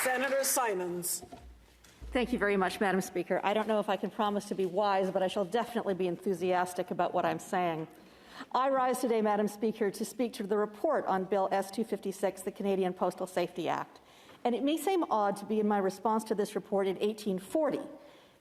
Senator Simons. Thank you very much, Madam Speaker. I don't know if I can promise to be wise, but I shall definitely be enthusiastic about what I'm saying. I rise today, Madam Speaker, to speak to the report on Bill S-256, the Canadian Postal Safety Act. And it may seem odd to be in my response to this report in 1840,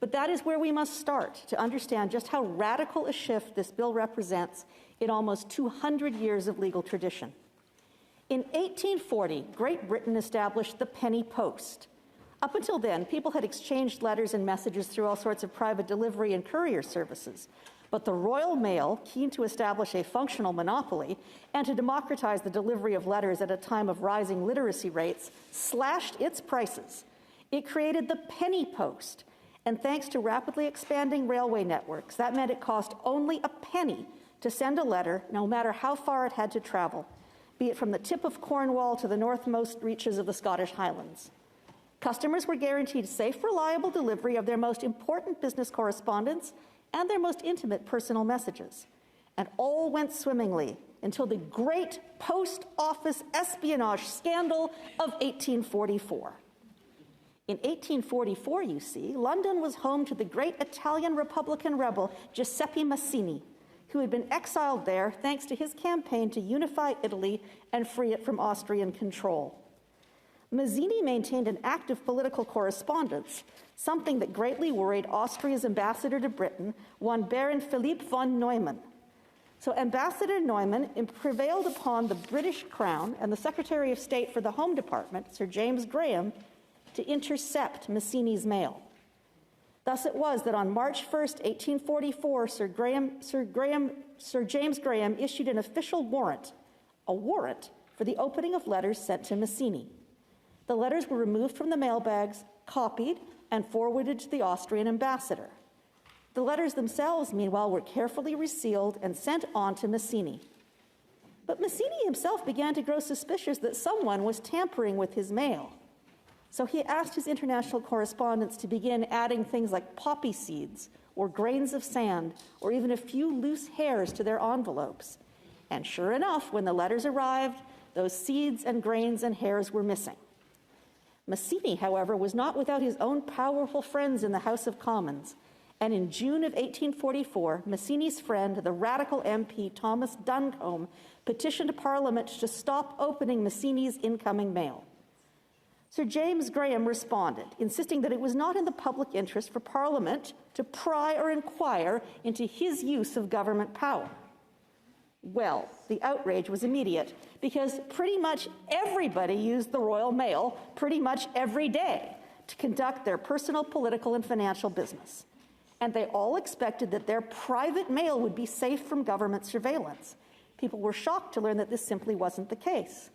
but that is where we must start to understand just how radical a shift this bill represents in almost 200 years of legal tradition. In 1840, Great Britain established the penny post. Up until then, people had exchanged letters and messages through all sorts of private delivery and courier services. But the Royal Mail, keen to establish a functional monopoly and to democratize the delivery of letters at a time of rising literacy rates, slashed its prices. It created the penny post. And thanks to rapidly expanding railway networks, that meant it cost only a penny to send a letter, no matter how far it had to travel, be it from the tip of Cornwall to the northmost reaches of the Scottish Highlands. Customers were guaranteed safe, reliable delivery of their most important business correspondence and their most intimate personal messages. And all went swimmingly until the great post office espionage scandal of 1844. In 1844, you see, London was home to the great Italian Republican rebel Giuseppe Mazzini, who had been exiled there thanks to his campaign to unify Italy and free it from Austrian control. Mazzini maintained an active political correspondence, something that greatly worried Austria's ambassador to Britain, one Baron Philippe von Neumann. So Ambassador Neumann prevailed upon the British Crown and the Secretary of State for the Home Department, Sir James Graham, to intercept Mazzini's mail. Thus it was that on March 1st, 1844, Sir James Graham issued an official warrant, a warrant for the opening of letters sent to Mazzini. The letters were removed from the mailbags, copied, and forwarded to the Austrian ambassador. The letters themselves, meanwhile, were carefully resealed and sent on to Mazzini. But Mazzini himself began to grow suspicious that someone was tampering with his mail. So he asked his international correspondents to begin adding things like poppy seeds or grains of sand or even a few loose hairs to their envelopes. And sure enough, when the letters arrived, those seeds and grains and hairs were missing. Mazzini, however, was not without his own powerful friends in the House of Commons, and in June of 1844, Mazzini's friend, the radical MP Thomas Duncombe, petitioned Parliament to stop opening Mazzini's incoming mail. Sir James Graham responded, insisting that it was not in the public interest for Parliament to pry or inquire into his use of government power. Well, the outrage was immediate, because pretty much everybody used the Royal Mail pretty much every day to conduct their personal, political, and financial business. And they all expected that their private mail would be safe from government surveillance. People were shocked to learn that this simply wasn't the case.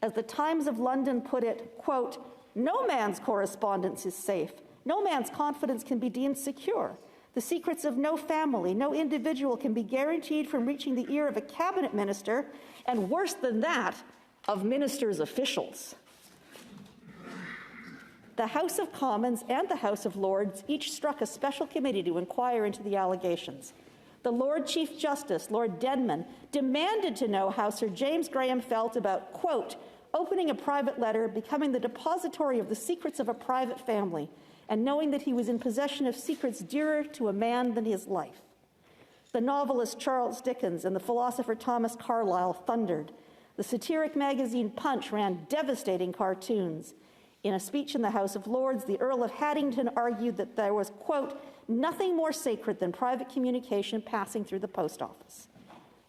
As the Times of London put it, quote, "No man's correspondence is safe. No man's confidence can be deemed secure. The secrets of no family, no individual can be guaranteed from reaching the ear of a cabinet minister, and worse than that, of ministers' officials." The House of Commons and the House of Lords each struck a special committee to inquire into the allegations. The Lord Chief Justice, Lord Denman, demanded to know how Sir James Graham felt about, quote, "opening a private letter, becoming the depository of the secrets of a private family, and knowing that he was in possession of secrets dearer to a man than his life." The novelist Charles Dickens and the philosopher Thomas Carlyle thundered. The satiric magazine Punch ran devastating cartoons. In a speech in the House of Lords, the Earl of Haddington argued that there was, quote, "nothing more sacred than private communication passing through the post office."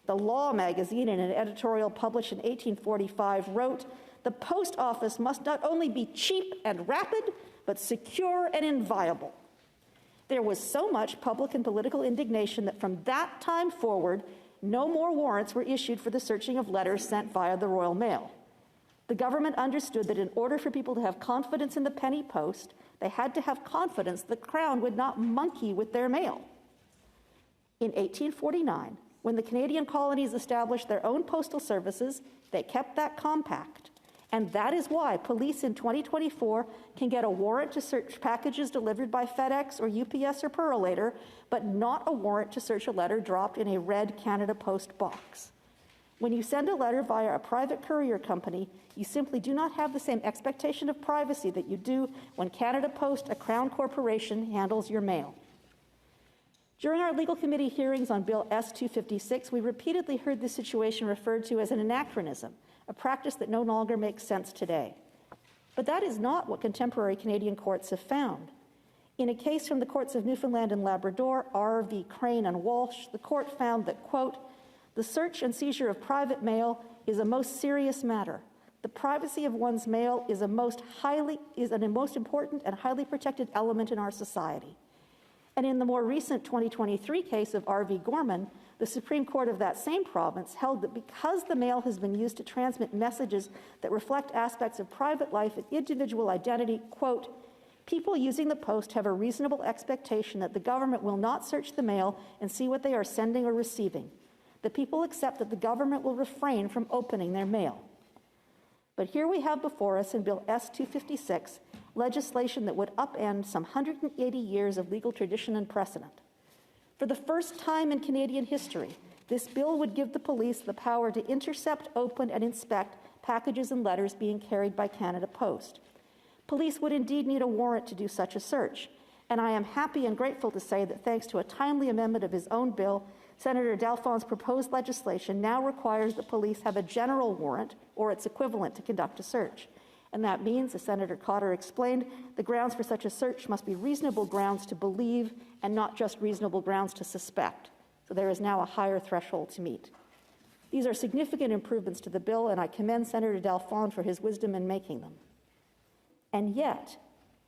The Law magazine, in an editorial published in 1845, wrote, "The post office must not only be cheap and rapid, but secure and inviolable." There was so much public and political indignation that from that time forward, no more warrants were issued for the searching of letters sent via the Royal Mail. The government understood that in order for people to have confidence in the penny post, they had to have confidence the Crown would not monkey with their mail. In 1849, when the Canadian colonies established their own postal services, they kept that compact. And that is why police in 2024 can get a warrant to search packages delivered by FedEx or UPS or Purolator, but not a warrant to search a letter dropped in a red Canada Post box. When you send a letter via a private courier company, You simply do not have the same expectation of privacy that you do when Canada Post, a Crown corporation, handles your mail. During our legal committee hearings on Bill S-256, we repeatedly heard this situation referred to as an anachronism, a practice that no longer makes sense today. But that is not what contemporary Canadian courts have found. In a case from the courts of Newfoundland and Labrador, R.V. Crane and Walsh, the court found that, quote, the search and seizure of private mail is a most serious matter. The privacy of one's mail is an most important and highly protected element in our society. And in the more recent 2023 case of R.V. Gorman, the Supreme Court of that same province held that because the mail has been used to transmit messages that reflect aspects of private life and individual identity, quote, people using the post have a reasonable expectation that the government will not search the mail and see what they are sending or receiving. The people accept that the government will refrain from opening their mail. But here we have before us in Bill S-256 legislation that would upend some 180 years of legal tradition and precedent. For the first time in Canadian history, this bill would give the police the power to intercept, open, and inspect packages and letters being carried by Canada Post. Police would indeed need a warrant to do such a search, and I am happy and grateful to say that thanks to a timely amendment of his own bill, Senator Dalphon's proposed legislation now requires that police have a general warrant or its equivalent to conduct a search. And that means, as Senator Cotter explained, the grounds for such a search must be reasonable grounds to believe and not just reasonable grounds to suspect. So there is now a higher threshold to meet. These are significant improvements to the bill, and I commend Senator Dalphon for his wisdom in making them. And yet,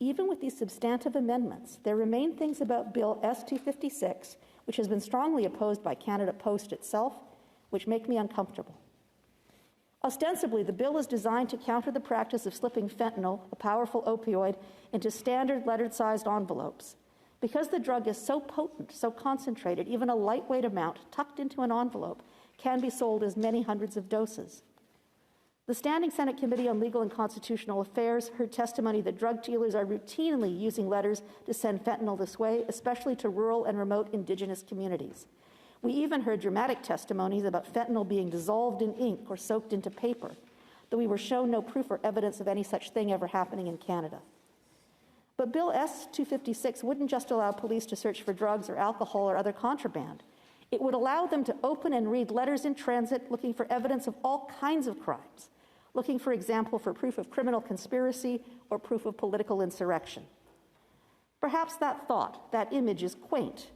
even with these substantive amendments, there remain things about Bill S-256, which has been strongly opposed by Canada Post itself, which make me uncomfortable. Ostensibly, the bill is designed to counter the practice of slipping fentanyl, a powerful opioid, into standard lettered-sized envelopes. Because the drug is so potent, so concentrated, even a lightweight amount tucked into an envelope can be sold as many hundreds of doses. The Standing Senate Committee on Legal and Constitutional Affairs heard testimony that drug dealers are routinely using letters to send fentanyl this way, especially to rural and remote Indigenous communities. We even heard dramatic testimonies about fentanyl being dissolved in ink or soaked into paper, though we were shown no proof or evidence of any such thing ever happening in Canada. But Bill S-256 wouldn't just allow police to search for drugs or alcohol or other contraband. It would allow them to open and read letters in transit looking for evidence of all kinds of crimes, looking, for example, for proof of criminal conspiracy or proof of political insurrection. Perhaps that thought, that image is quaint.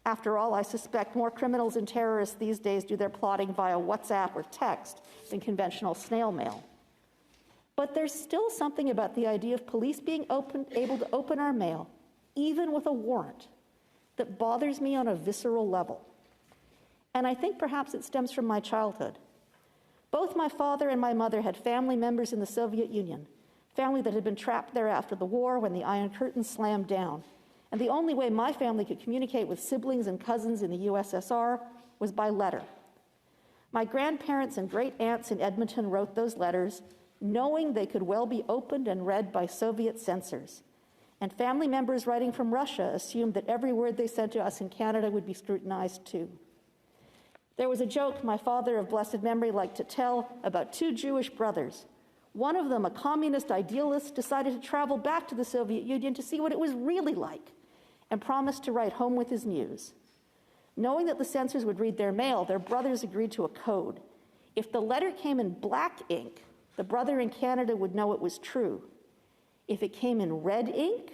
After all, I suspect more criminals and terrorists these days do their plotting via WhatsApp or text than conventional snail mail. But there's still something about the idea of police being able to open our mail, even with a warrant, that bothers me on a visceral level. And I think perhaps it stems from my childhood. Both my father and my mother had family members in the Soviet Union, family that had been trapped there after the war when the Iron Curtain slammed down. And the only way my family could communicate with siblings and cousins in the USSR was by letter. My grandparents and great-aunts in Edmonton wrote those letters, knowing they could well be opened and read by Soviet censors. And family members writing from Russia assumed that every word they sent to us in Canada would be scrutinized too. There was a joke my father of blessed memory liked to tell about two Jewish brothers. One of them, a communist idealist, decided to travel back to the Soviet Union to see what it was really like, and promised to write home with his news. Knowing that the censors would read their mail, their brothers agreed to a code. If the letter came in black ink, the brother in Canada would know it was true. If it came in red ink,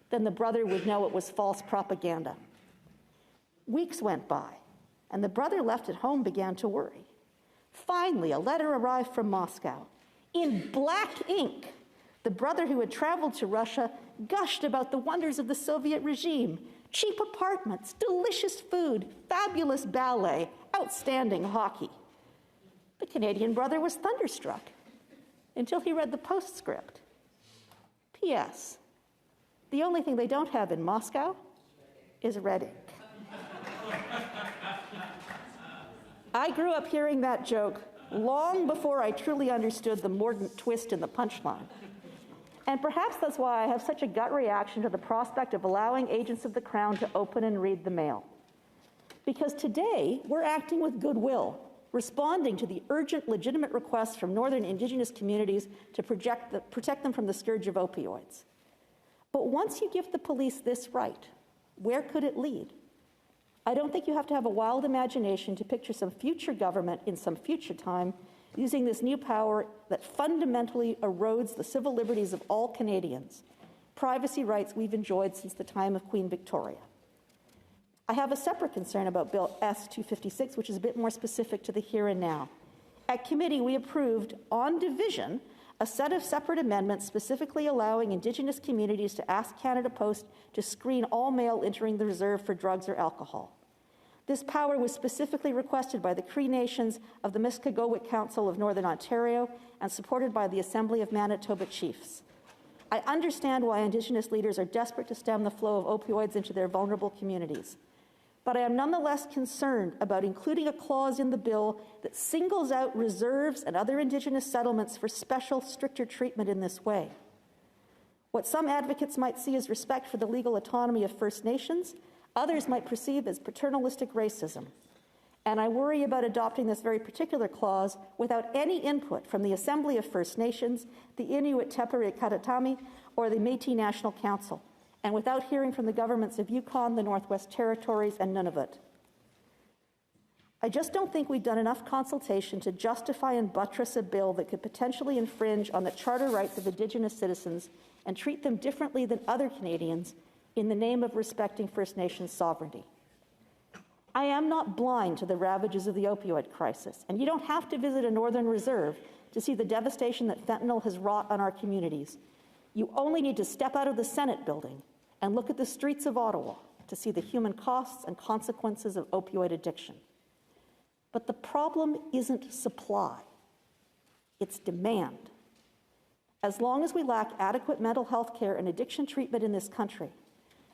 then the brother would know it was false propaganda. Weeks went by, and the brother left at home began to worry. Finally, a letter arrived from Moscow. In black ink, the brother who had traveled to Russia gushed about the wonders of the Soviet regime, cheap apartments, delicious food, fabulous ballet, outstanding hockey. The Canadian brother was thunderstruck until he read the postscript. P.S. The only thing they don't have in Moscow is red ink. I grew up hearing that joke long before I truly understood the mordant twist in the punchline. And perhaps that's why I have such a gut reaction to the prospect of allowing agents of the Crown to open and read the mail. Because today, we're acting with goodwill, responding to the urgent, legitimate requests from Northern Indigenous communities to protect them from the scourge of opioids. But once you give the police this right, where could it lead? I don't think you have to have a wild imagination to picture some future government in some future time using this new power that fundamentally erodes the civil liberties of all Canadians, privacy rights we've enjoyed since the time of Queen Victoria. I have a separate concern about Bill S-256, which is a bit more specific to the here and now. At committee, we approved, on division, a set of separate amendments specifically allowing Indigenous communities to ask Canada Post to screen all mail entering the reserve for drugs or alcohol. This power was specifically requested by the Cree Nations of the Muskogowik Council of Northern Ontario and supported by the Assembly of Manitoba Chiefs. I understand why Indigenous leaders are desperate to stem the flow of opioids into their vulnerable communities. But I am nonetheless concerned about including a clause in the bill that singles out reserves and other Indigenous settlements for special, stricter treatment in this way. What some advocates might see as respect for the legal autonomy of First Nations, others might perceive as paternalistic racism. And I worry about adopting this very particular clause without any input from the Assembly of First Nations, the Inuit Teperi Katatami, or the Métis National Council, and without hearing from the governments of Yukon, the Northwest Territories, and Nunavut. I just don't think we've done enough consultation to justify and buttress a bill that could potentially infringe on the charter rights of Indigenous citizens and treat them differently than other Canadians in the name of respecting First Nations sovereignty. I am not blind to the ravages of the opioid crisis, and you don't have to visit a Northern Reserve to see the devastation that fentanyl has wrought on our communities. You only need to step out of the Senate building and look at the streets of Ottawa to see the human costs and consequences of opioid addiction. But the problem isn't supply, it's demand. As long as we lack adequate mental health care and addiction treatment in this country,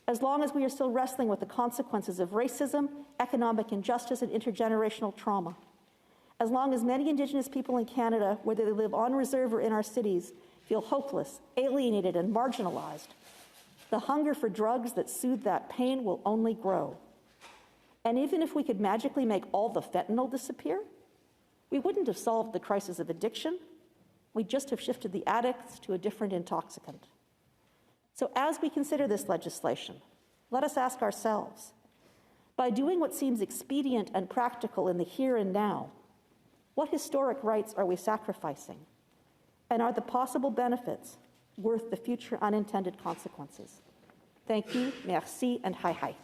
as long as we are still wrestling with the consequences of racism, economic injustice, and intergenerational trauma, as long as many Indigenous people in Canada, whether they live on reserve or in our cities, feel hopeless, alienated, and marginalized, the hunger for drugs that soothe that pain will only grow. And even if we could magically make all the fentanyl disappear, we wouldn't have solved the crisis of addiction. We'd just have shifted the addicts to a different intoxicant. So as we consider this legislation, let us ask ourselves, by doing what seems expedient and practical in the here and now, what historic rights are we sacrificing? And are the possible benefits worth the future unintended consequences? Thank you, merci, and hi-hi.